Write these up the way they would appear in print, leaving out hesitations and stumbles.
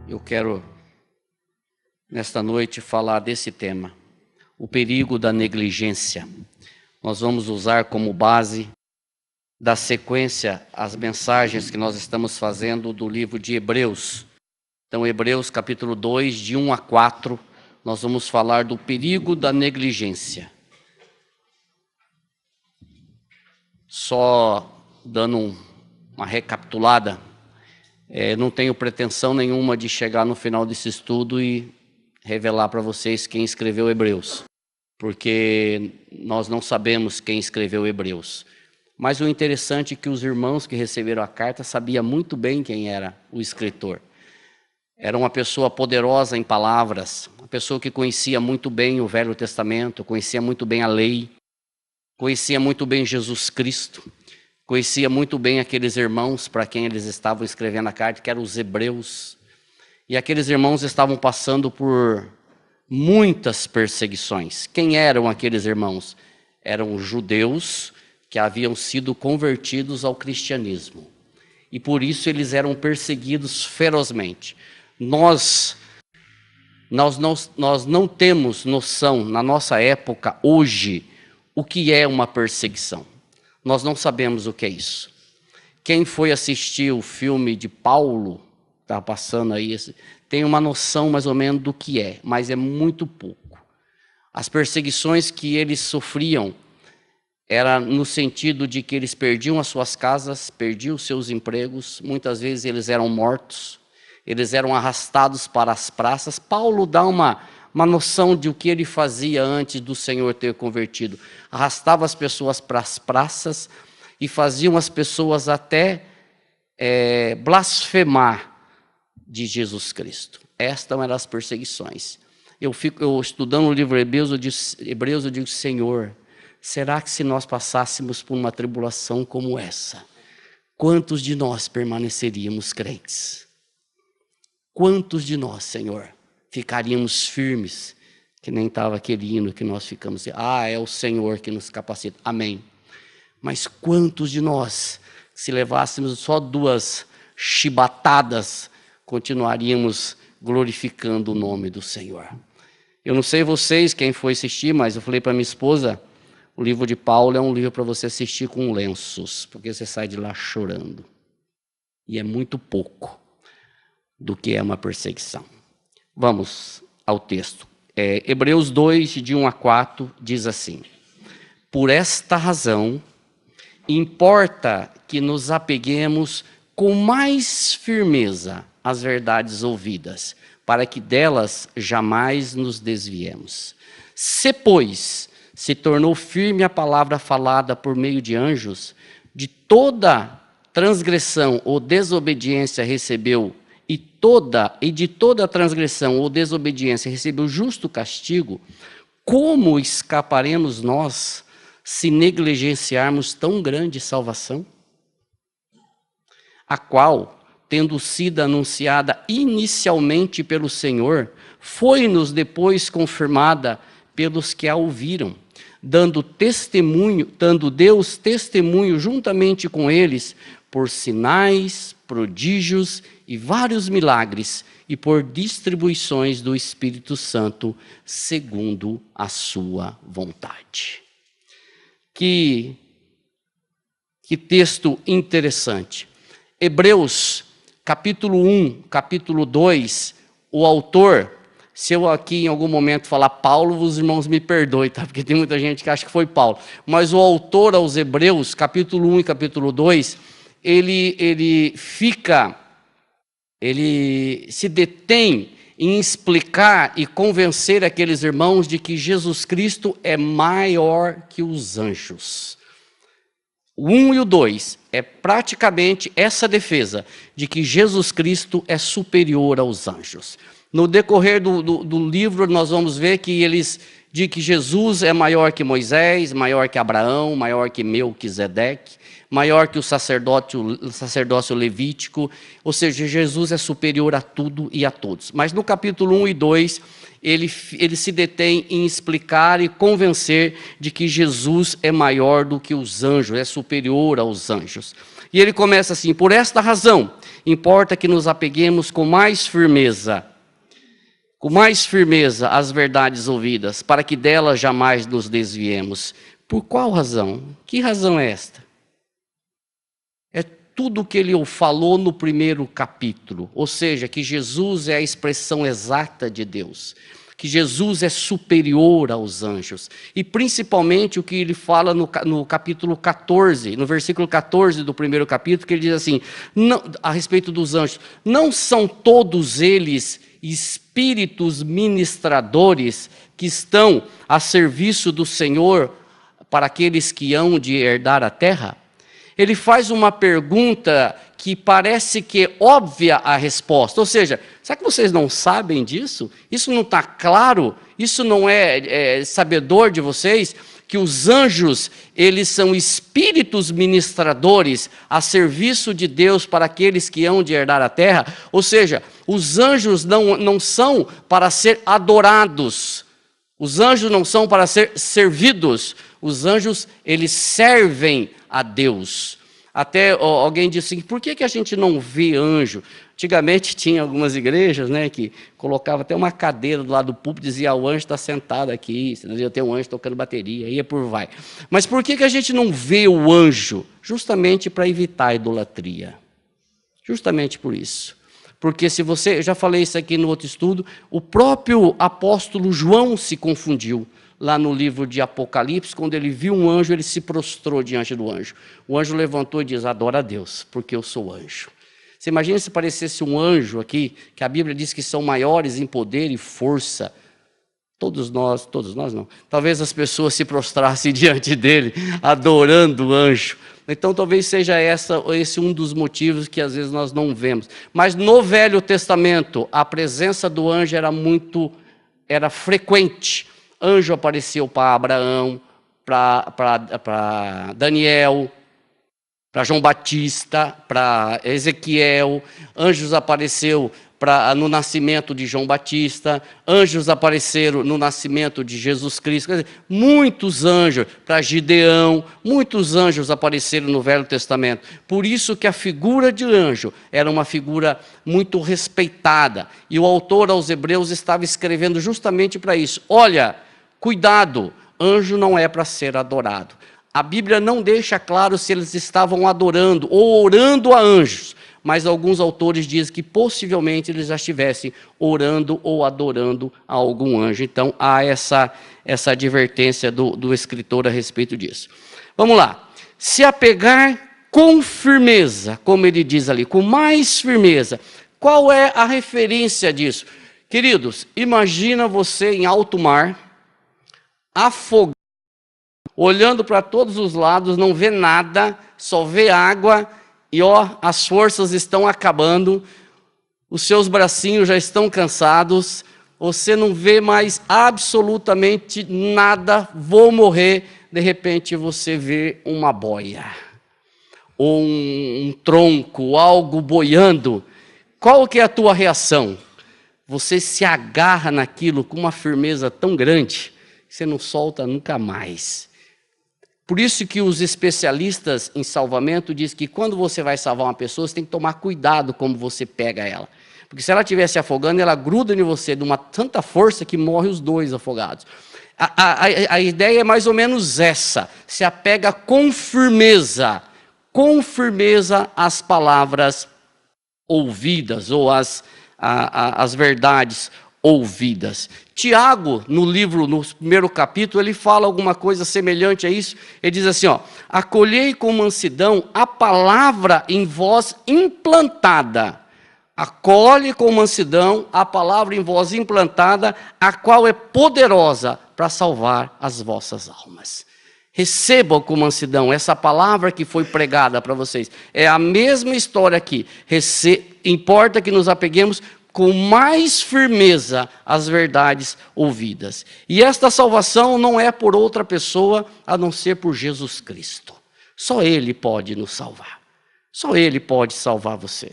Eu quero, nesta noite, falar desse tema, o perigo da negligência. Nós vamos usar como base da sequência as mensagens que nós estamos fazendo do livro de Hebreus. Então, Hebreus capítulo 2, de 1 a 4, nós vamos falar do perigo da negligência. Só dando uma recapitulada, não tenho pretensão nenhuma de chegar no final desse estudo e revelar para vocês quem escreveu Hebreus, porque nós não sabemos quem escreveu Hebreus. Mas o interessante é que os irmãos que receberam a carta sabiam muito bem quem era o escritor. Era uma pessoa poderosa em palavras, uma pessoa que conhecia muito bem o Velho Testamento, conhecia muito bem a lei, conhecia muito bem Jesus Cristo, conhecia muito bem aqueles irmãos para quem eles estavam escrevendo a carta, que eram os hebreus. E aqueles irmãos estavam passando por muitas perseguições. Quem eram aqueles irmãos? Eram judeus que haviam sido convertidos ao cristianismo. E por isso eles eram perseguidos ferozmente. Nós não temos noção, na nossa época, hoje, o que é uma perseguição. Nós não sabemos o que é isso. Quem foi assistir o filme de Paulo, está passando aí, tem uma noção mais ou menos do que é, mas é muito pouco. As perseguições que eles sofriam era no sentido de que eles perdiam as suas casas, perdiam os seus empregos, muitas vezes eles eram mortos, eles eram arrastados para as praças. Paulo dá uma noção de o que ele fazia antes do Senhor ter convertido. Arrastava as pessoas para as praças e faziam as pessoas até blasfemar de Jesus Cristo. Estas eram as perseguições. Eu estudando o livro Hebreus, eu digo, Senhor, será que se nós passássemos por uma tribulação como essa, quantos de nós permaneceríamos crentes? Quantos de nós, Senhor, ficaríamos firmes, que nem estava aquele hino que nós ficamos, é o Senhor que nos capacita, amém. Mas quantos de nós, se levássemos só 2 chibatadas, continuaríamos glorificando o nome do Senhor? Eu não sei vocês, quem foi assistir, mas eu falei para minha esposa, o livro de Paulo é um livro para você assistir com lenços, porque você sai de lá chorando. E é muito pouco do que é uma perseguição. Vamos ao texto. Hebreus 2, de 1 a 4, diz assim: por esta razão, importa que nos apeguemos com mais firmeza às verdades ouvidas, para que delas jamais nos desviemos. Se, pois, se tornou firme a palavra falada por meio de anjos, de toda transgressão ou desobediência recebeu, e de toda transgressão ou desobediência recebeu justo castigo, como escaparemos nós se negligenciarmos tão grande salvação? A qual, tendo sido anunciada inicialmente pelo Senhor, foi-nos depois confirmada pelos que a ouviram, dando Deus testemunho juntamente com eles, por sinais, prodígios e vários milagres, e por distribuições do Espírito Santo, segundo a sua vontade. Que texto interessante. Hebreus, capítulo 1, capítulo 2, o autor, se eu aqui em algum momento falar Paulo, os irmãos me perdoem, tá? Porque tem muita gente que acha que foi Paulo. Mas o autor aos Hebreus, capítulo 1 e capítulo 2, ele se detém em explicar e convencer aqueles irmãos de que Jesus Cristo é maior que os anjos. O 1 e o 2 é praticamente essa defesa de que Jesus Cristo é superior aos anjos. No decorrer do livro, nós vamos ver que eles dizem que Jesus é maior que Moisés, maior que Abraão, maior que Melquisedeque, maior que o sacerdócio levítico, ou seja, Jesus é superior a tudo e a todos. Mas no capítulo 1 e 2, ele se detém em explicar e convencer de que Jesus é maior do que os anjos, é superior aos anjos. E ele começa assim: por esta razão, importa que nos apeguemos com mais firmeza às verdades ouvidas, para que delas jamais nos desviemos. Por qual razão? Que razão é esta? É tudo o que ele falou no primeiro capítulo, ou seja, que Jesus é a expressão exata de Deus, que Jesus é superior aos anjos, e principalmente o que ele fala no capítulo 14, no versículo 14 do primeiro capítulo, que ele diz assim, a respeito dos anjos: não são todos eles espíritos ministradores que estão a serviço do Senhor para aqueles que hão de herdar a terra? Ele faz uma pergunta que parece que é óbvia a resposta, ou seja, será que vocês não sabem disso? Isso não está claro? Isso não é sabedor de vocês? Que os anjos, eles são espíritos ministradores a serviço de Deus para aqueles que hão de herdar a terra? Ou seja, os anjos não são para ser adorados, os anjos não são para ser servidos, os anjos, eles servem a Deus. Até alguém disse assim: por que a gente não vê anjo? Antigamente tinha algumas igrejas, né, que colocava até uma cadeira do lado do púlpito e dizia: o anjo está sentado aqui, tem um anjo tocando bateria, ia por vai. Mas por que a gente não vê o anjo? Justamente para evitar a idolatria. Justamente por isso. Porque se você, eu já falei isso aqui no outro estudo, o próprio apóstolo João se confundiu. Lá no livro de Apocalipse, quando ele viu um anjo, ele se prostrou diante do anjo. O anjo levantou e diz: adora a Deus, porque eu sou anjo. Você imagina se parecesse um anjo aqui, que a Bíblia diz que são maiores em poder e força. Todos nós não. Talvez as pessoas se prostrassem diante dele, adorando o anjo. Então talvez seja esse um dos motivos que às vezes nós não vemos. Mas no Velho Testamento, a presença do anjo era frequente. Anjo apareceu para Abraão, para Daniel, para João Batista, para Ezequiel. Anjos apareceu no nascimento de João Batista. Anjos apareceram no nascimento de Jesus Cristo. Quer dizer, muitos anjos, para Gideão, muitos anjos apareceram no Velho Testamento. Por isso que a figura de anjo era uma figura muito respeitada. E o autor aos Hebreus estava escrevendo justamente para isso. Olha, cuidado, anjo não é para ser adorado. A Bíblia não deixa claro se eles estavam adorando ou orando a anjos, mas alguns autores dizem que possivelmente eles já estivessem orando ou adorando a algum anjo. Então há essa advertência do escritor a respeito disso. Vamos lá. Se apegar com firmeza, como ele diz ali, com mais firmeza. Qual é a referência disso? Queridos, imagina você em alto mar, afogado, olhando para todos os lados, não vê nada, só vê água, e as forças estão acabando, os seus bracinhos já estão cansados, você não vê mais absolutamente nada, vou morrer. De repente você vê uma boia, ou um tronco, algo boiando. Qual que é a tua reação? Você se agarra naquilo com uma firmeza tão grande, você não solta nunca mais. Por isso que os especialistas em salvamento dizem que quando você vai salvar uma pessoa, você tem que tomar cuidado como você pega ela. Porque se ela estiver se afogando, ela gruda em você de uma tanta força que morre os dois afogados. A ideia é mais ou menos essa. Se apega com firmeza às palavras ouvidas ou às verdades ouvidas. Tiago, no primeiro capítulo, ele fala alguma coisa semelhante a isso. Ele diz assim, acolhei com mansidão a palavra em vós implantada. Acolhe com mansidão a palavra em vós implantada, a qual é poderosa para salvar as vossas almas. Recebam com mansidão essa palavra que foi pregada para vocês. É a mesma história aqui. Importa que nos apeguemos com mais firmeza às verdades ouvidas. E esta salvação não é por outra pessoa, a não ser por Jesus Cristo. Só Ele pode nos salvar. Só Ele pode salvar você.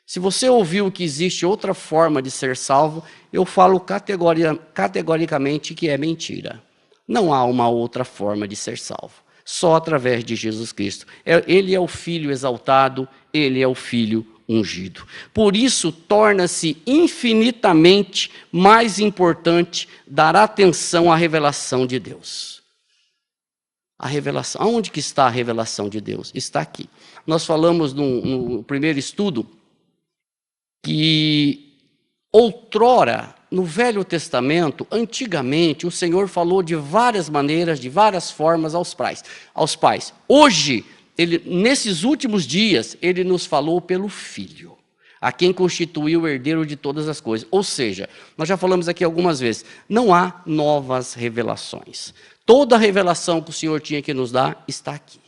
Se você ouviu que existe outra forma de ser salvo, eu falo categoricamente que é mentira. Não há uma outra forma de ser salvo, só através de Jesus Cristo. Ele é o Filho exaltado, ele é o Filho ungido. Por isso, torna-se infinitamente mais importante dar atenção à revelação de Deus. A revelação. Onde que está a revelação de Deus? Está aqui. Nós falamos no primeiro estudo que outrora, no Velho Testamento, antigamente, o Senhor falou de várias maneiras, de várias formas aos pais. Hoje, nesses últimos dias, ele nos falou pelo Filho, a quem constituiu o herdeiro de todas as coisas. Ou seja, nós já falamos aqui algumas vezes, não há novas revelações. Toda a revelação que o Senhor tinha que nos dar está aqui.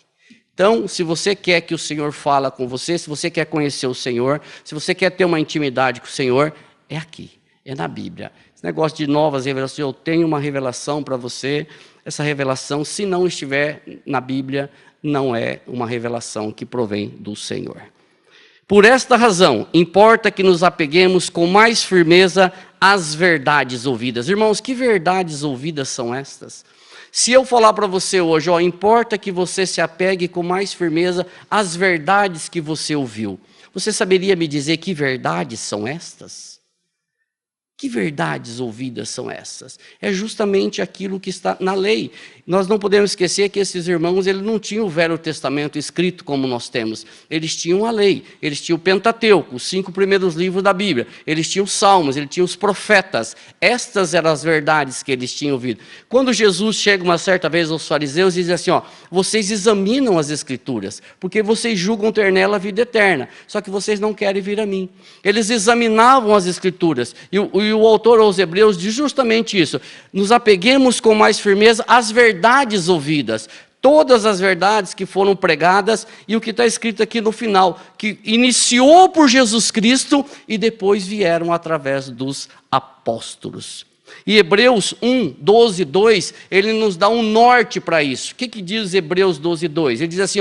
Então, se você quer que o Senhor fale com você, se você quer conhecer o Senhor, se você quer ter uma intimidade com o Senhor, é aqui, é na Bíblia. Esse negócio de novas revelações, eu tenho uma revelação para você, essa revelação, se não estiver na Bíblia, não é uma revelação que provém do Senhor. Por esta razão, importa que nos apeguemos com mais firmeza às verdades ouvidas. Irmãos, que verdades ouvidas são estas? Se eu falar para você hoje, importa que você se apegue com mais firmeza às verdades que você ouviu. Você saberia me dizer que verdades são estas? Que verdades ouvidas são essas? É justamente aquilo que está na lei. Nós não podemos esquecer que esses irmãos, eles não tinham o Velho Testamento escrito como nós temos. Eles tinham a lei, eles tinham o Pentateuco, os 5 primeiros livros da Bíblia. Eles tinham os Salmos, eles tinham os profetas. Estas eram as verdades que eles tinham ouvido. Quando Jesus chega uma certa vez aos fariseus e diz assim, vocês examinam as Escrituras, porque vocês julgam ter nela a vida eterna, só que vocês não querem vir a mim. Eles examinavam as Escrituras, e o autor aos Hebreus diz justamente isso, nos apeguemos com mais firmeza às verdades ouvidas, todas as verdades que foram pregadas, e o que está escrito aqui no final, que iniciou por Jesus Cristo e depois vieram através dos apóstolos. E Hebreus 1, 12, 2, ele nos dá um norte para isso. O que diz Hebreus 12, 2? Ele diz assim,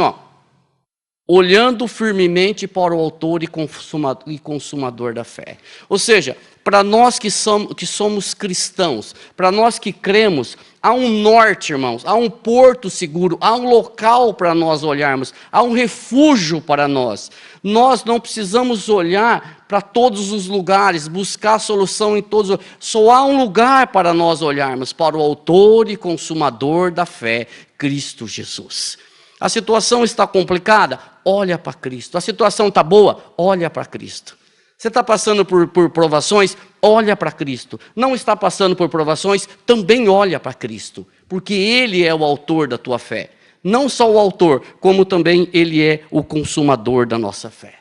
olhando firmemente para o autor e consumador da fé. Ou seja, para nós que somos cristãos, para nós que cremos, há um norte, irmãos, há um porto seguro, há um local para nós olharmos, há um refúgio para nós. Nós não precisamos olhar para todos os lugares, buscar solução em todos. Só há um lugar para nós olharmos, para o autor e consumador da fé, Cristo Jesus. A situação está complicada? Olha para Cristo. A situação está boa? Olha para Cristo. Você está passando por provações? Olha para Cristo. Não está passando por provações? Também olha para Cristo. Porque Ele é o autor da tua fé. Não só o autor, como também Ele é o consumador da nossa fé.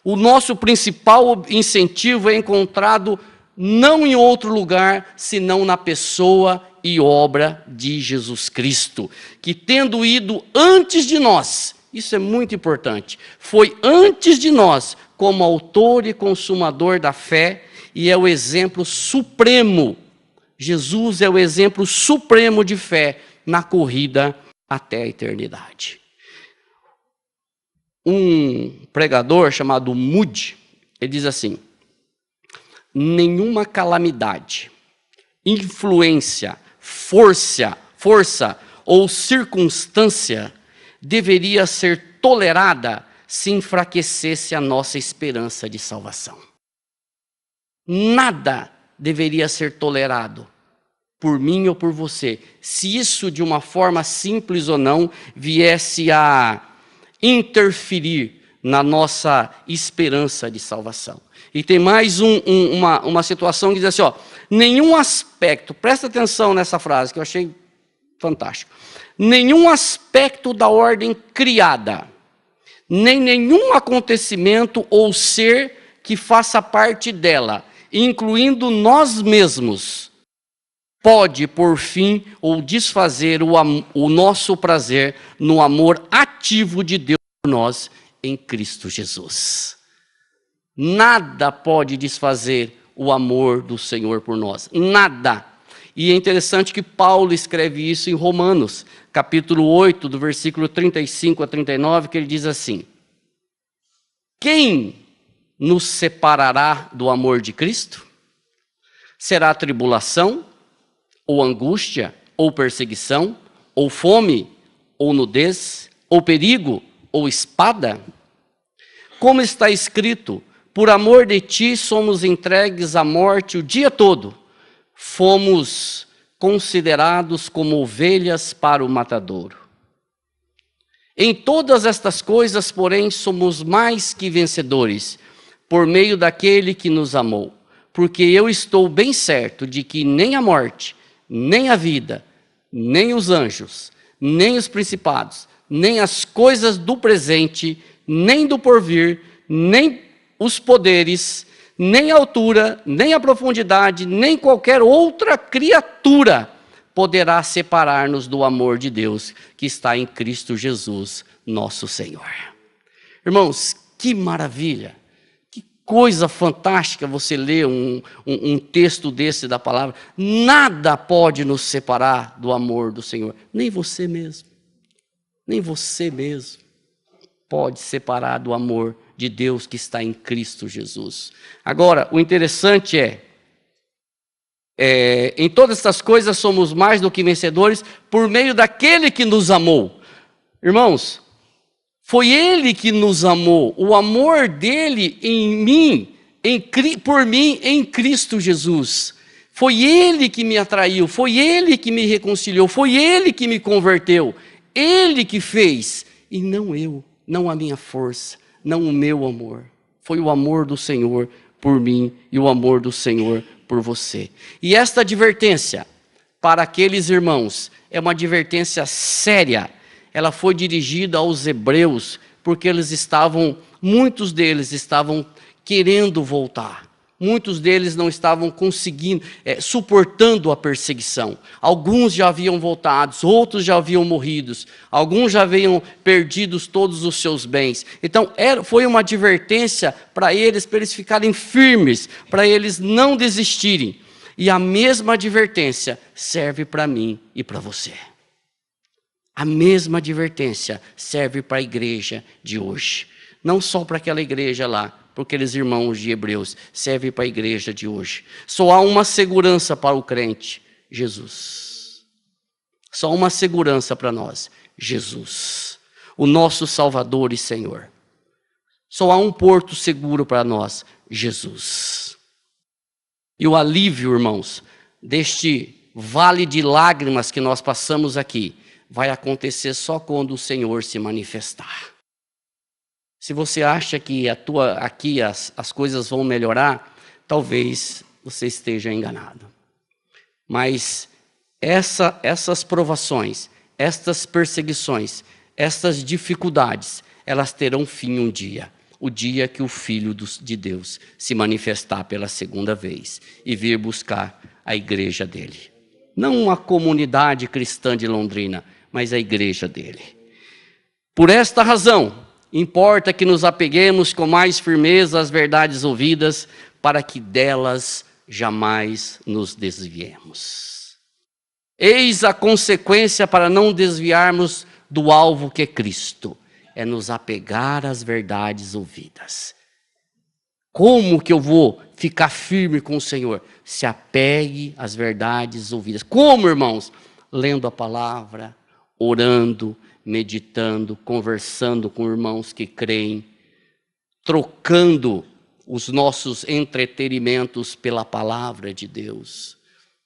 O nosso principal incentivo é encontrado não em outro lugar, senão na pessoa e obra de Jesus Cristo, que tendo ido antes de nós, isso é muito importante, foi antes de nós, como autor e consumador da fé, e é o exemplo supremo. Jesus é o exemplo supremo de fé na corrida até a eternidade. Um pregador chamado Moody, ele diz assim: nenhuma calamidade, influência, força ou circunstância deveria ser tolerada se enfraquecesse a nossa esperança de salvação. Nada deveria ser tolerado por mim ou por você, se isso de uma forma simples ou não viesse a interferir na nossa esperança de salvação. E tem mais uma situação que diz assim, nenhum aspecto, presta atenção nessa frase que eu achei fantástico, nenhum aspecto da ordem criada, nem nenhum acontecimento ou ser que faça parte dela, incluindo nós mesmos, pode por fim ou desfazer o nosso prazer no amor ativo de Deus por nós em Cristo Jesus. Nada pode desfazer o amor do Senhor por nós. Nada. E é interessante que Paulo escreve isso em Romanos, capítulo 8, do versículo 35 a 39, que ele diz assim: quem nos separará do amor de Cristo? Será tribulação, ou angústia, ou perseguição, ou fome, ou nudez, ou perigo, ou espada? Como está escrito, por amor de ti somos entregues à morte o dia todo. Fomos considerados como ovelhas para o matadouro. Em todas estas coisas, porém, somos mais que vencedores, por meio daquele que nos amou. Porque eu estou bem certo de que nem a morte, nem a vida, nem os anjos, nem os principados, nem as coisas do presente, nem do porvir, nem os poderes, nem a altura, nem a profundidade, nem qualquer outra criatura poderá separar-nos do amor de Deus que está em Cristo Jesus, nosso Senhor. Irmãos, que maravilha! Coisa fantástica você ler um texto desse da palavra. Nada pode nos separar do amor do Senhor. Nem você mesmo. Nem você mesmo pode separar do amor de Deus que está em Cristo Jesus. Agora, o interessante em todas estas coisas somos mais do que vencedores por meio daquele que nos amou. Irmãos, foi Ele que nos amou, o amor dele em mim, por mim em Cristo Jesus. Foi Ele que me atraiu, foi Ele que me reconciliou, foi Ele que me converteu. Ele que fez, e não eu, não a minha força, não o meu amor. Foi o amor do Senhor por mim e o amor do Senhor por você. E esta advertência para aqueles irmãos é uma advertência séria. Ela foi dirigida aos hebreus, porque muitos deles estavam querendo voltar. Muitos deles não estavam conseguindo, suportando a perseguição. Alguns já haviam voltado, outros já haviam morrido, alguns já haviam perdido todos os seus bens. Então, foi uma advertência para eles ficarem firmes, para eles não desistirem. E a mesma advertência serve para mim e para você. A mesma advertência serve para a igreja de hoje. Não só para aquela igreja lá, para aqueles irmãos de Hebreus, serve para a igreja de hoje. Só há uma segurança para o crente, Jesus. Só uma segurança para nós, Jesus. O nosso Salvador e Senhor. Só há um porto seguro para nós, Jesus. E o alívio, irmãos, deste vale de lágrimas que nós passamos aqui, vai acontecer só quando o Senhor se manifestar. Se você acha que aqui as coisas vão melhorar, talvez você esteja enganado. Mas essas provações, estas perseguições, estas dificuldades, elas terão fim um dia. O dia que o Filho de Deus se manifestar pela segunda vez e vir buscar a igreja dele. Não a comunidade cristã de Londrina, mas a igreja dele. Por esta razão, importa que nos apeguemos com mais firmeza às verdades ouvidas, para que delas jamais nos desviemos. Eis a consequência para não desviarmos do alvo que é Cristo, é nos apegar às verdades ouvidas. Como que eu vou ficar firme com o Senhor? Se apegue às verdades ouvidas. Como, irmãos? Lendo a palavra, orando, meditando, conversando com irmãos que creem, trocando os nossos entretenimentos pela palavra de Deus,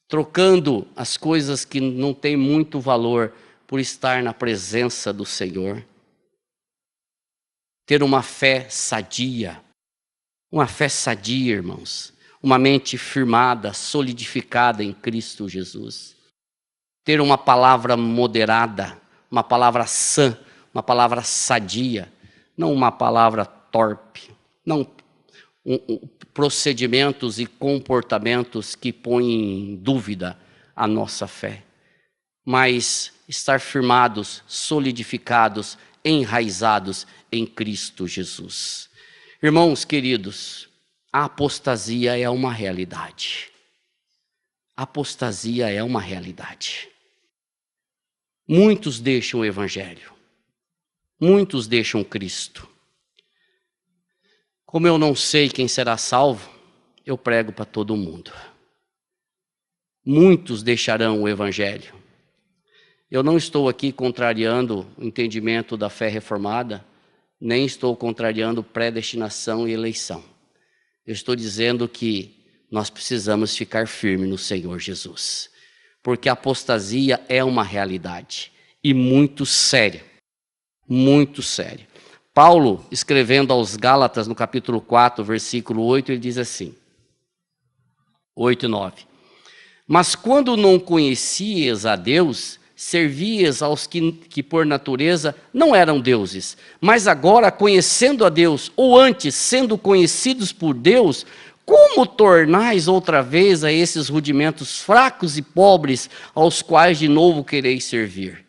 trocando as coisas que não têm muito valor por estar na presença do Senhor. Ter uma fé sadia, irmãos, uma mente firmada, solidificada em Cristo Jesus. Ter uma palavra moderada, uma palavra sã, uma palavra sadia, não uma palavra torpe, não procedimentos e comportamentos que põem em dúvida a nossa fé, mas estar firmados, solidificados, enraizados em Cristo Jesus. Irmãos queridos, a apostasia é uma realidade. A apostasia é uma realidade. Muitos deixam o Evangelho. Muitos deixam Cristo. Como eu não sei quem será salvo, eu prego para todo mundo. Muitos deixarão o evangelho. Eu não estou aqui contrariando o entendimento da fé reformada, nem estou contrariando predestinação e eleição. Eu estou dizendo que nós precisamos ficar firmes no Senhor Jesus, porque a apostasia é uma realidade e muito séria, muito séria. Paulo, escrevendo aos Gálatas, no capítulo 4, versículo 8, ele diz assim, 8 e 9. Mas quando não conhecias a Deus, servias aos que por natureza não eram deuses. Mas agora, conhecendo a Deus, ou antes, sendo conhecidos por Deus, como tornais outra vez a esses rudimentos fracos e pobres, aos quais de novo quereis servir?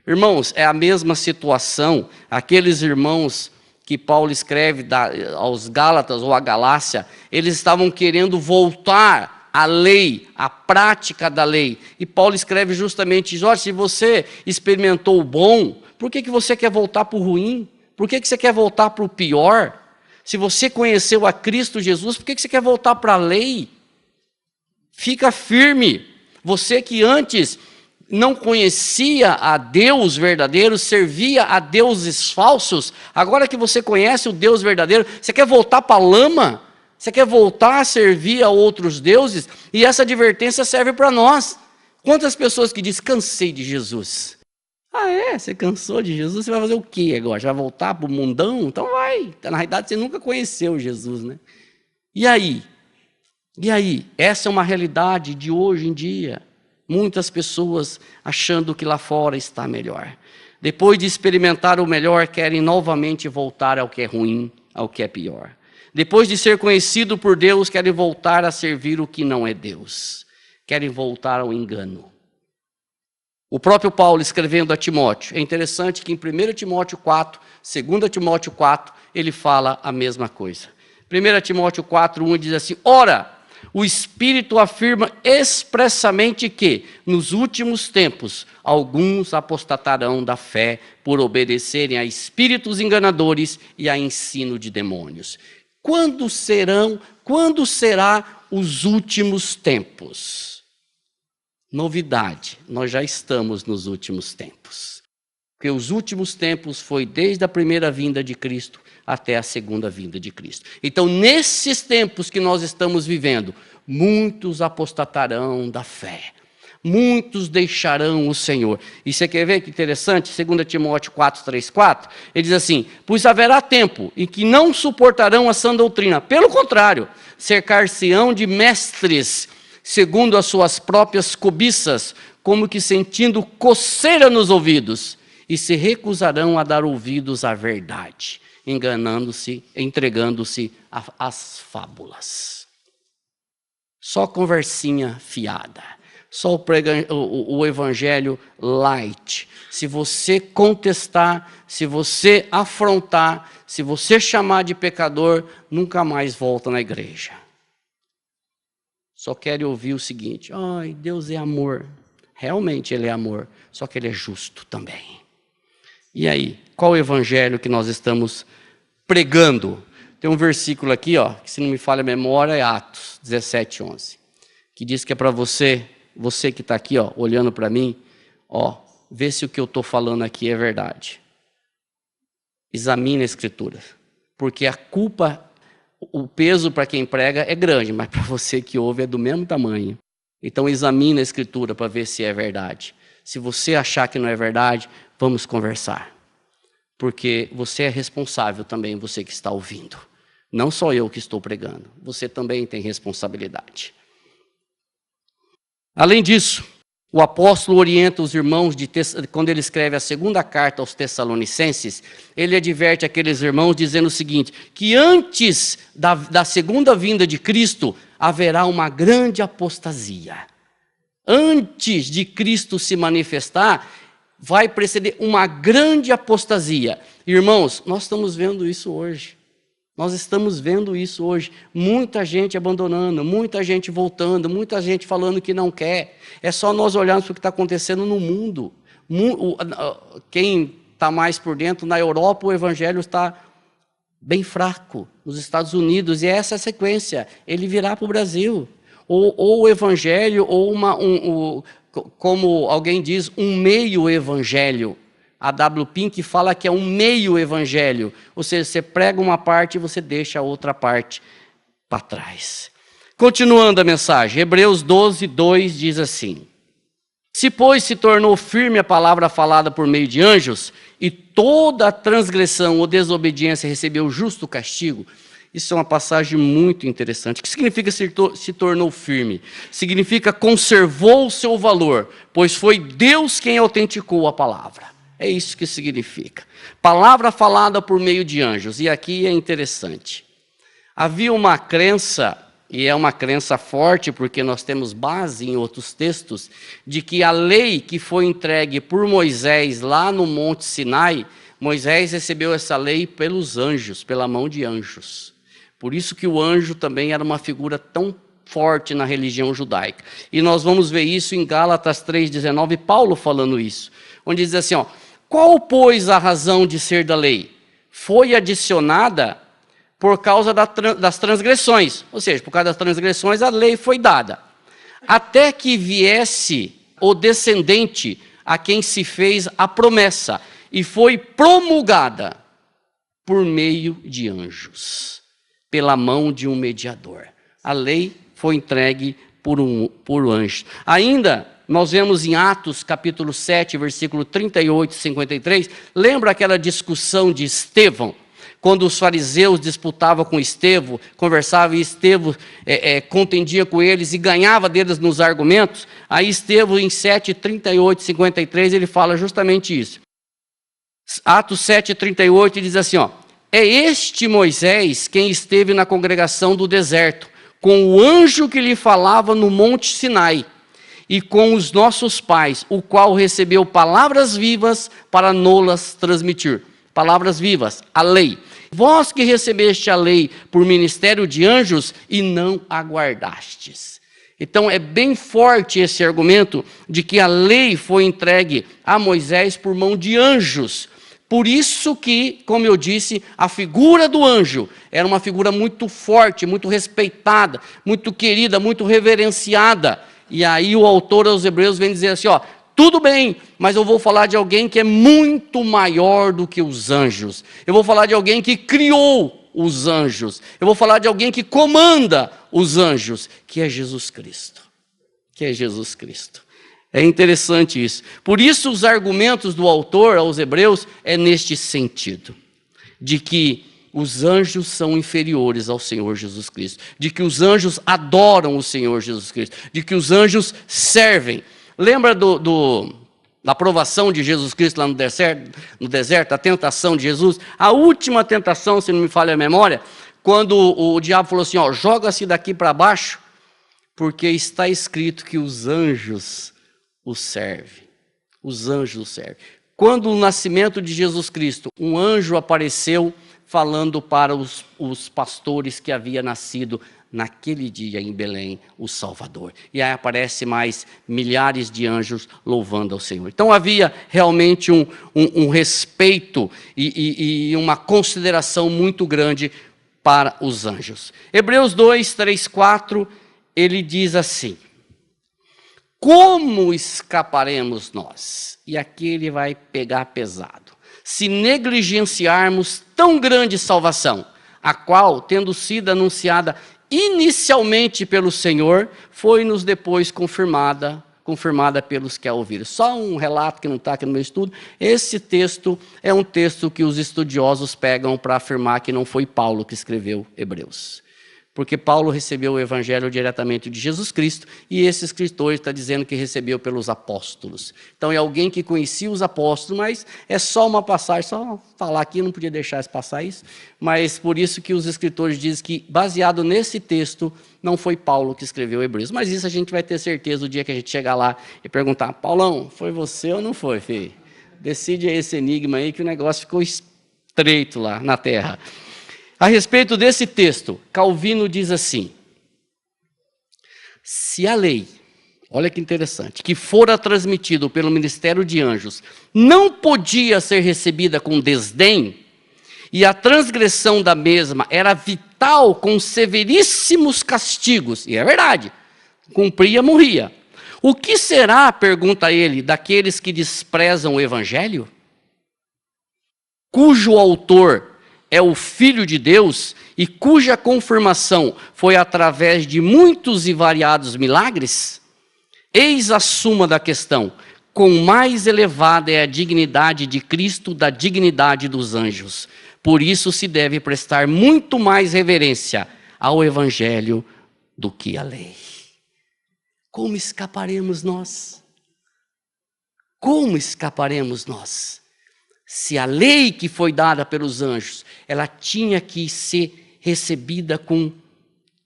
Irmãos, é a mesma situação, aqueles irmãos que Paulo escreve aos Gálatas ou à Galácia, eles estavam querendo voltar à lei, à prática da lei. E Paulo escreve justamente, Jorge, se você experimentou o bom, por que você quer voltar para o ruim? Por que você quer voltar para o pior? Se você conheceu a Cristo Jesus, por que você quer voltar para a lei? Fica firme. Você que antes não conhecia a Deus verdadeiro, servia a deuses falsos, agora que você conhece o Deus verdadeiro, você quer voltar para a lama? Você quer voltar a servir a outros deuses? E essa advertência serve para nós. Quantas pessoas que dizem, cansei de Jesus? Ah, é? Você cansou de Jesus? Você vai fazer o quê agora? Já vai voltar para o mundão? Então vai. Na realidade, você nunca conheceu Jesus, né? E aí? E aí? Essa é uma realidade de hoje em dia. Muitas pessoas achando que lá fora está melhor. Depois de experimentar o melhor, querem novamente voltar ao que é ruim, ao que é pior. Depois de ser conhecido por Deus, querem voltar a servir o que não é Deus. Querem voltar ao engano. O próprio Paulo, escrevendo a Timóteo, é interessante que em 1 Timóteo 4, 2 Timóteo 4, ele fala a mesma coisa. 1 Timóteo 4, 1 diz assim, ora, o Espírito afirma expressamente que, nos últimos tempos, alguns apostatarão da fé por obedecerem a espíritos enganadores e a ensino de demônios. Quando será os últimos tempos? Novidade, nós já estamos nos últimos tempos. Porque os últimos tempos foi desde a primeira vinda de Cristo até a segunda vinda de Cristo. Então, nesses tempos que nós estamos vivendo, muitos apostatarão da fé. Muitos deixarão o Senhor. E você quer ver que interessante? 2 Timóteo 4, 3, 4, ele diz assim, pois haverá tempo em que não suportarão a sã doutrina. Pelo contrário, cercar-se-ão de mestres, segundo as suas próprias cobiças, como que sentindo coceira nos ouvidos, e se recusarão a dar ouvidos à verdade, enganando-se, entregando-se às fábulas. Só conversinha fiada. Só o evangelho light. Se você contestar, se você afrontar, se você chamar de pecador, nunca mais volta na igreja. Só querem ouvir o seguinte, ai, Deus é amor. Realmente Ele é amor, só que Ele é justo também. E aí, qual o evangelho que nós estamos pregando? Tem um versículo aqui, ó, que se não me falha a memória, é Atos 17, 11, que diz que é para você que está aqui, ó, olhando para mim, ó, vê se o que eu estou falando aqui é verdade. Examine a Escritura, porque a culpa, o peso para quem prega é grande, mas para você que ouve é do mesmo tamanho. Então examine a Escritura para ver se é verdade. Se você achar que não é verdade, vamos conversar. Porque você é responsável também, você que está ouvindo. Não só eu que estou pregando, você também tem responsabilidade. Além disso, o apóstolo orienta os irmãos, quando ele escreve a segunda carta aos Tessalonicenses, ele adverte aqueles irmãos dizendo o seguinte, que antes da segunda vinda de Cristo, haverá uma grande apostasia. Antes de Cristo se manifestar, vai preceder uma grande apostasia. Irmãos, nós estamos vendo isso hoje. Nós estamos vendo isso hoje. Muita gente abandonando, muita gente voltando, muita gente falando que não quer. É só nós olharmos para o que está acontecendo no mundo. Quem está mais por dentro, na Europa, o evangelho está bem fraco nos Estados Unidos, e essa é a sequência, ele virá para o Brasil. Ou o evangelho, ou como alguém diz, um meio evangelho. A W. Pink fala que é um meio evangelho, ou seja, você prega uma parte e você deixa a outra parte para trás. Continuando a mensagem, Hebreus 12, 2 diz assim: se, pois, se tornou firme a palavra falada por meio de anjos, e toda a transgressão ou desobediência recebeu justo castigo. Isso é uma passagem muito interessante. O que significa se tornou firme? Significa conservou o seu valor, pois foi Deus quem autenticou a palavra. É isso que significa. Palavra falada por meio de anjos. E aqui é interessante. Havia uma crença, e é uma crença forte, porque nós temos base em outros textos, de que a lei que foi entregue por Moisés lá no Monte Sinai, Moisés recebeu essa lei pelos anjos, pela mão de anjos. Por isso que o anjo também era uma figura tão forte na religião judaica. E nós vamos ver isso em Gálatas 3,19, Paulo falando isso, onde diz assim, qual, pois, a razão de ser da lei? Foi adicionada por causa das transgressões, ou seja, por causa das transgressões a lei foi dada, até que viesse o descendente a quem se fez a promessa, e foi promulgada por meio de anjos, pela mão de um mediador. A lei foi entregue por anjo. Ainda, nós vemos em Atos, capítulo 7, versículo 38 e 53, lembra aquela discussão de Estevão? Quando os fariseus disputavam com Estevão, conversavam e Estevão contendia com eles e ganhava deles nos argumentos, aí Estevão em 7, 38 e 53, ele fala justamente isso. Atos 7, 38, ele diz assim, é este Moisés quem esteve na congregação do deserto, com o anjo que lhe falava no monte Sinai, e com os nossos pais, o qual recebeu palavras vivas para nolas transmitir. Palavras vivas, a lei. Vós que recebeste a lei por ministério de anjos e não aguardastes. Então é bem forte esse argumento de que a lei foi entregue a Moisés por mão de anjos. Por isso que, como eu disse, a figura do anjo era uma figura muito forte, muito respeitada, muito querida, muito reverenciada. E aí o autor aos Hebreus vem dizer assim, tudo bem, mas eu vou falar de alguém que é muito maior do que os anjos. Eu vou falar de alguém que criou os anjos. Eu vou falar de alguém que comanda os anjos, que é Jesus Cristo. Que é Jesus Cristo. É interessante isso. Por isso os argumentos do autor aos Hebreus é neste sentido, de que os anjos são inferiores ao Senhor Jesus Cristo, de que os anjos adoram o Senhor Jesus Cristo, de que os anjos servem. Lembra da provação de Jesus Cristo lá no deserto, a tentação de Jesus? A última tentação, se não me falha a memória, quando o diabo falou assim, joga-se daqui para baixo, porque está escrito que os anjos o servem. Os anjos o servem. Quando o nascimento de Jesus Cristo, um anjo apareceu falando para os pastores que havia nascido naquele dia em Belém, o Salvador. E aí aparece mais milhares de anjos louvando ao Senhor. Então havia realmente um respeito e uma consideração muito grande para os anjos. Hebreus 2, 3, 4, ele diz assim, como escaparemos nós? E aqui ele vai pegar pesado. Se negligenciarmos tão grande salvação, a qual, tendo sido anunciada inicialmente pelo Senhor, foi-nos depois confirmada pelos que a ouviram. Só um relato que não está aqui no meu estudo. Esse texto é um texto que os estudiosos pegam para afirmar que não foi Paulo que escreveu Hebreus. Porque Paulo recebeu o evangelho diretamente de Jesus Cristo, e esse escritor está dizendo que recebeu pelos apóstolos. Então é alguém que conhecia os apóstolos, mas é só uma passagem, só falar aqui, não podia deixar de passar isso, mas por isso que os escritores dizem que, baseado nesse texto, não foi Paulo que escreveu Hebreus. Mas isso a gente vai ter certeza o dia que a gente chegar lá e perguntar, Paulão, foi você ou não foi, filho? Decide aí esse enigma aí, que o negócio ficou estreito lá na terra. A respeito desse texto, Calvino diz assim, se a lei, olha que interessante, que fora transmitido pelo ministério de anjos, não podia ser recebida com desdém, e a transgressão da mesma era vital com severíssimos castigos, e é verdade, cumpria, morria. O que será, pergunta ele, daqueles que desprezam o Evangelho? Cujo autor é o Filho de Deus e cuja confirmação foi através de muitos e variados milagres? Eis a suma da questão. Quão mais elevada é a dignidade de Cristo da dignidade dos anjos. Por isso se deve prestar muito mais reverência ao Evangelho do que à lei. Como escaparemos nós? Como escaparemos nós? Se a lei que foi dada pelos anjos, ela tinha que ser recebida com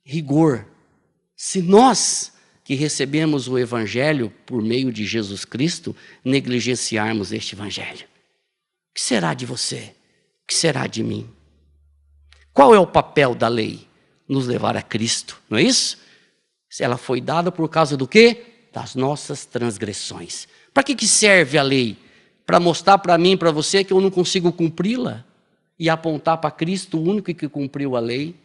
rigor. Se nós que recebemos o Evangelho por meio de Jesus Cristo, negligenciarmos este Evangelho, o que será de você? O que será de mim? Qual é o papel da lei? Nos levar a Cristo, não é isso? Ela foi dada por causa do quê? Das nossas transgressões. Para que serve a lei? Para mostrar para mim, para você, que eu não consigo cumpri-la? E apontar para Cristo, o único que cumpriu a lei?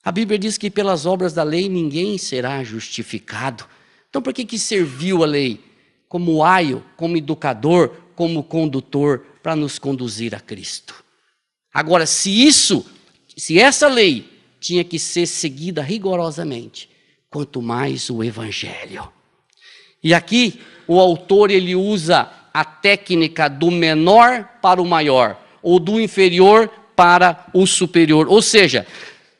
A Bíblia diz que pelas obras da lei ninguém será justificado. Então para que serviu a lei? Como aio, como educador, como condutor, para nos conduzir a Cristo. Agora, se essa lei tinha que ser seguida rigorosamente, quanto mais o Evangelho. E aqui o autor ele usa a técnica do menor para o maior, ou do inferior para o superior. Ou seja,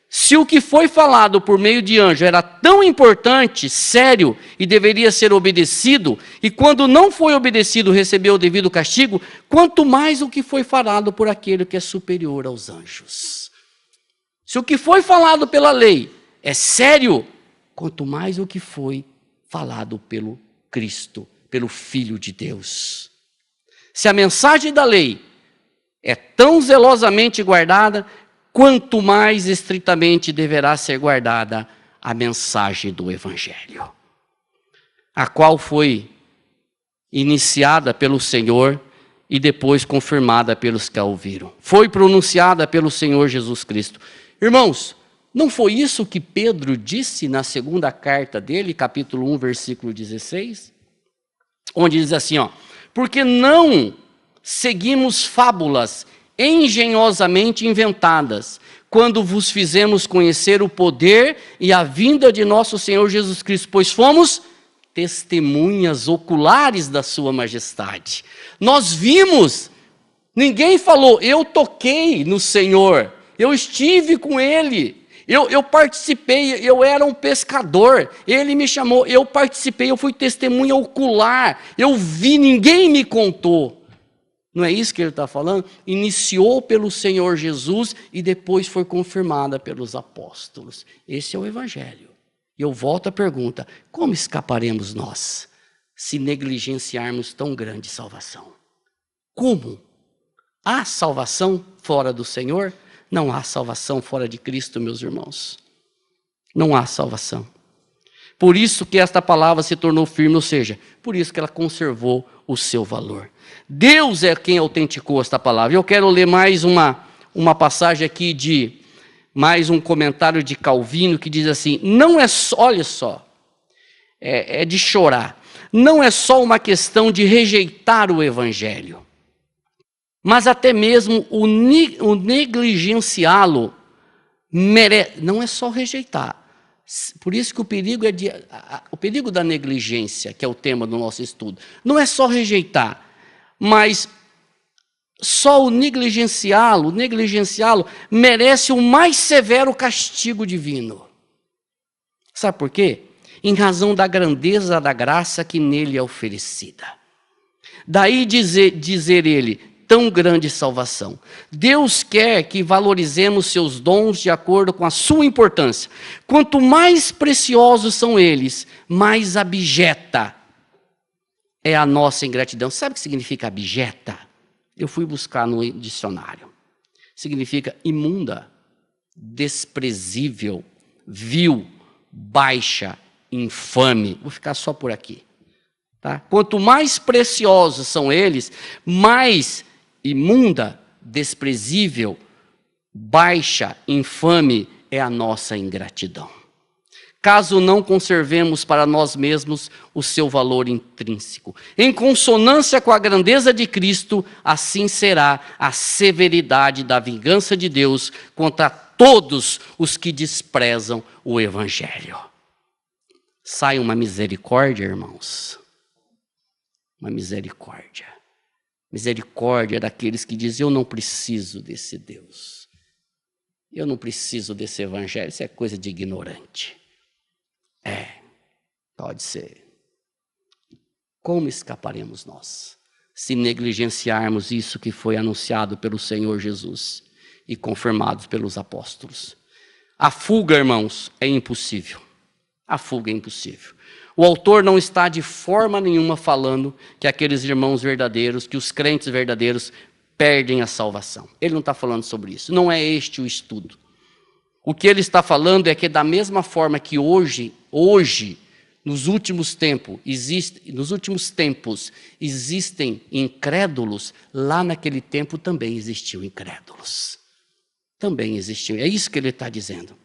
se o que foi falado por meio de anjo era tão importante, sério, e deveria ser obedecido, e quando não foi obedecido recebeu o devido castigo, quanto mais o que foi falado por aquele que é superior aos anjos. Se o que foi falado pela lei é sério, quanto mais o que foi falado pelo Cristo, pelo Filho de Deus. Se a mensagem da lei é tão zelosamente guardada, quanto mais estritamente deverá ser guardada a mensagem do Evangelho, a qual foi iniciada pelo Senhor e depois confirmada pelos que a ouviram. Foi pronunciada pelo Senhor Jesus Cristo. Irmãos, não foi isso que Pedro disse na segunda carta dele, capítulo 1, versículo 16? Onde diz assim, porque não seguimos fábulas engenhosamente inventadas, quando vos fizemos conhecer o poder e a vinda de nosso Senhor Jesus Cristo, pois fomos testemunhas oculares da sua majestade. Nós vimos, ninguém falou, eu toquei no Senhor, eu estive com Ele, eu participei, eu era um pescador, Ele me chamou, eu participei, eu fui testemunha ocular, eu vi, ninguém me contou. Não é isso que ele está falando? Iniciou pelo Senhor Jesus e depois foi confirmada pelos apóstolos. Esse é o Evangelho. E eu volto à pergunta, como escaparemos nós se negligenciarmos tão grande salvação? Como? Há salvação fora do Senhor? Não há salvação fora de Cristo, meus irmãos. Não há salvação. Por isso que esta palavra se tornou firme, ou seja, por isso que ela conservou o seu valor. Deus é quem autenticou esta palavra. Eu quero ler mais uma passagem aqui mais um comentário de Calvino que diz assim, não é só, olha só, é de chorar, não é só uma questão de rejeitar o Evangelho, mas até mesmo o negligenciá-lo não é só rejeitar. Por isso que o perigo o perigo da negligência, que é o tema do nosso estudo, não é só rejeitar, mas só o negligenciá-lo merece o mais severo castigo divino. Sabe por quê? Em razão da grandeza da graça que nele é oferecida. Daí dizer ele, tão grande salvação. Deus quer que valorizemos seus dons de acordo com a sua importância. Quanto mais preciosos são eles, mais abjeta é a nossa ingratidão. Sabe o que significa abjeta? Eu fui buscar no dicionário. Significa imunda, desprezível, vil, baixa, infame. Vou ficar só por aqui. Tá? Quanto mais preciosos são eles, mais imunda, desprezível, baixa, infame é a nossa ingratidão. Caso não conservemos para nós mesmos o seu valor intrínseco. Em consonância com a grandeza de Cristo, assim será a severidade da vingança de Deus contra todos os que desprezam o Evangelho. Sai uma misericórdia, irmãos. Uma misericórdia. Misericórdia daqueles que dizem, eu não preciso desse Deus. Eu não preciso desse Evangelho, isso é coisa de ignorante. Pode ser. Como escaparemos nós, se negligenciarmos isso que foi anunciado pelo Senhor Jesus e confirmado pelos apóstolos? A fuga, irmãos, é impossível. A fuga é impossível. O autor não está de forma nenhuma falando que aqueles irmãos verdadeiros, que os crentes verdadeiros perdem a salvação. Ele não está falando sobre isso. Não é este o estudo. O que ele está falando é que da mesma forma que hoje, nos últimos tempos existem incrédulos, lá naquele tempo também existiam incrédulos. Também existiam. É isso que ele está dizendo.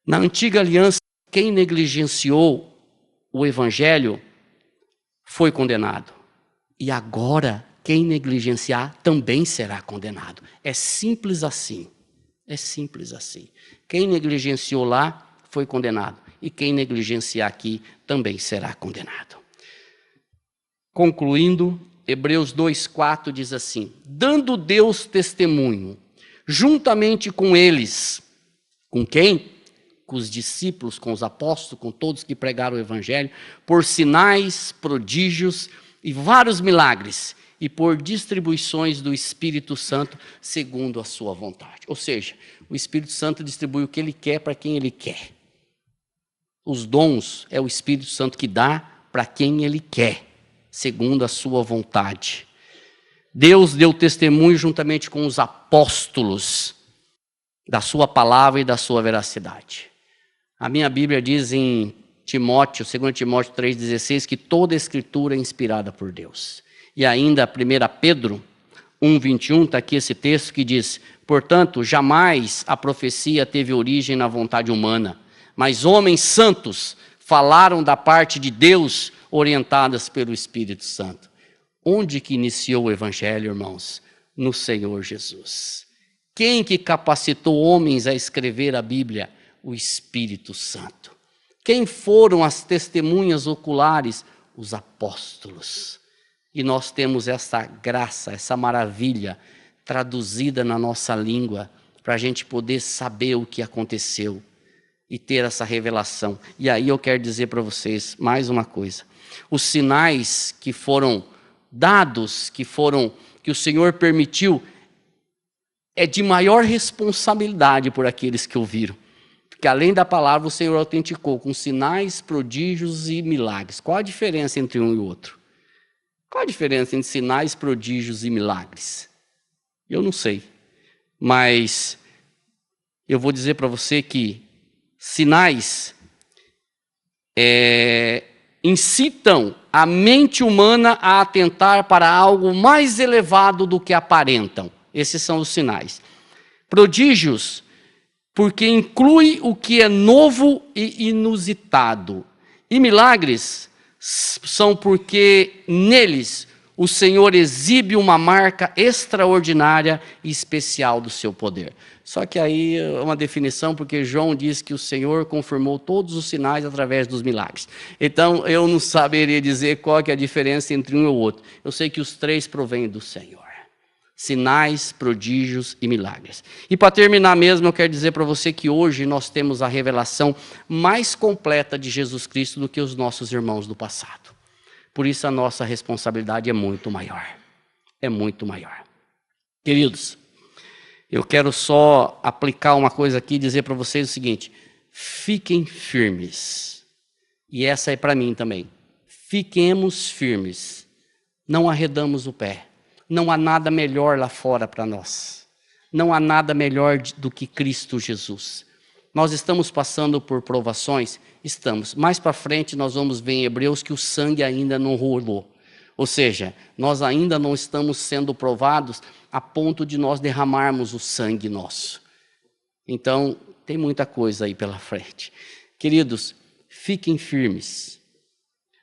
Na antiga aliança, quem negligenciou o Evangelho foi condenado. E agora, quem negligenciar também será condenado. É simples assim. É simples assim. Quem negligenciou lá foi condenado. E quem negligenciar aqui também será condenado. Concluindo, Hebreus 2,4 diz assim: dando Deus testemunho, juntamente com eles. Com quem? Com os discípulos, com os apóstolos, com todos que pregaram o Evangelho, por sinais, prodígios e vários milagres, e por distribuições do Espírito Santo, segundo a sua vontade. Ou seja, o Espírito Santo distribui o que ele quer para quem ele quer. Os dons é o Espírito Santo que dá para quem ele quer, segundo a sua vontade. Deus deu testemunho juntamente com os apóstolos da sua palavra e da sua veracidade. A minha Bíblia diz em Timóteo, 2 Timóteo 3,16, que toda a Escritura é inspirada por Deus. E ainda 1 Pedro 1,21, está aqui esse texto que diz: portanto, jamais a profecia teve origem na vontade humana, mas homens santos falaram da parte de Deus, orientadas pelo Espírito Santo. Onde que iniciou o Evangelho, irmãos? No Senhor Jesus. Quem que capacitou homens a escrever a Bíblia? O Espírito Santo. Quem foram as testemunhas oculares? Os apóstolos. E nós temos essa graça, essa maravilha traduzida na nossa língua, para a gente poder saber o que aconteceu e ter essa revelação. E aí eu quero dizer para vocês mais uma coisa. Os sinais que foram dados, que o Senhor permitiu, é de maior responsabilidade por aqueles que ouviram. Porque além da palavra, o Senhor autenticou com sinais, prodígios e milagres. Qual a diferença entre um e o outro? Qual a diferença entre sinais, prodígios e milagres? Eu não sei. Mas eu vou dizer para você que sinais incitam a mente humana a atentar para algo mais elevado do que aparentam. Esses são os sinais. Prodígios, porque inclui o que é novo e inusitado. E milagres são porque neles o Senhor exibe uma marca extraordinária e especial do seu poder. Só que aí é uma definição, porque João diz que o Senhor confirmou todos os sinais através dos milagres. Então, eu não saberia dizer qual que é a diferença entre um e o outro. Eu sei que os três provêm do Senhor. Sinais, prodígios e milagres. E para terminar mesmo, eu quero dizer para você que hoje nós temos a revelação mais completa de Jesus Cristo do que os nossos irmãos do passado. Por isso a nossa responsabilidade é muito maior. É muito maior. Queridos, eu quero só aplicar uma coisa aqui e dizer para vocês o seguinte: fiquem firmes. E essa é para mim também. Fiquemos firmes. Não arredamos o pé. Não há nada melhor lá fora para nós. Não há nada melhor do que Cristo Jesus. Nós estamos passando por provações? Estamos. Mais para frente nós vamos ver em Hebreus que o sangue ainda não rolou. Ou seja, nós ainda não estamos sendo provados a ponto de nós derramarmos o sangue nosso. Então, tem muita coisa aí pela frente. Queridos, fiquem firmes.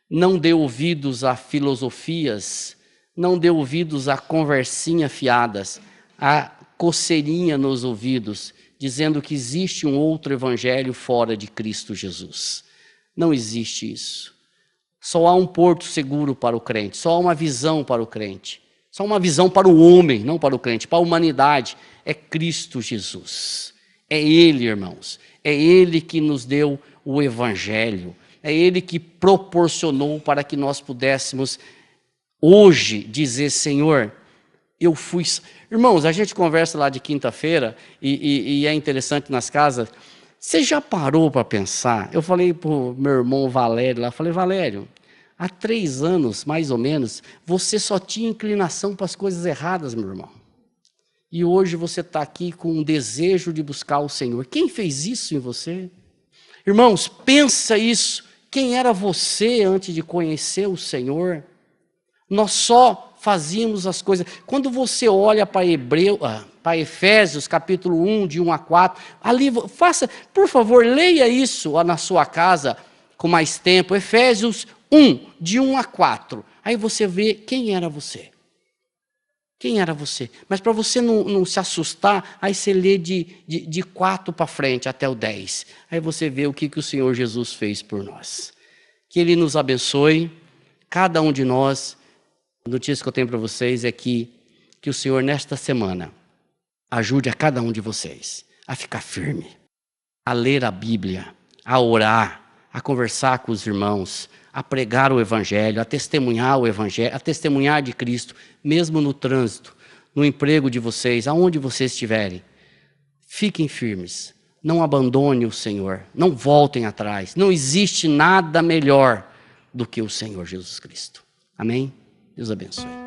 Não dê ouvidos a filosofias, não dê ouvidos a conversinha fiadas, a coceirinha nos ouvidos, dizendo que existe um outro evangelho fora de Cristo Jesus. Não existe isso. Só há um porto seguro para o crente, só há uma visão para o crente, só uma visão para o homem, não para o crente, para a humanidade. É Cristo Jesus. É Ele, irmãos. É Ele que nos deu o evangelho. É Ele que proporcionou para que nós pudéssemos hoje dizer: Senhor, eu fui... Irmãos, a gente conversa lá de quinta-feira e é interessante nas casas. Você já parou para pensar? Eu falei para o meu irmão Valério lá, falei: Valério, há 3 anos, mais ou menos, você só tinha inclinação para as coisas erradas, meu irmão. E hoje você está aqui com um desejo de buscar o Senhor. Quem fez isso em você? Irmãos, pensa isso. Quem era você antes de conhecer o Senhor? Nós só fazíamos as coisas. Quando você olha para Efésios, capítulo 1, de 1 a 4, ali, faça, por favor, leia isso lá na sua casa com mais tempo. Efésios 1, de 1 a 4. Aí você vê quem era você. Quem era você? Mas para você não se assustar, aí você lê de 4 para frente até o 10. Aí você vê o que o Senhor Jesus fez por nós. Que Ele nos abençoe, cada um de nós. A notícia que eu tenho para vocês é que o Senhor, nesta semana, ajude a cada um de vocês a ficar firme, a ler a Bíblia, a orar, a conversar com os irmãos, a pregar o Evangelho, a testemunhar o Evangelho, a testemunhar de Cristo, mesmo no trânsito, no emprego de vocês, aonde vocês estiverem. Fiquem firmes, não abandone o Senhor, não voltem atrás. Não existe nada melhor do que o Senhor Jesus Cristo. Amém? Deus abençoe.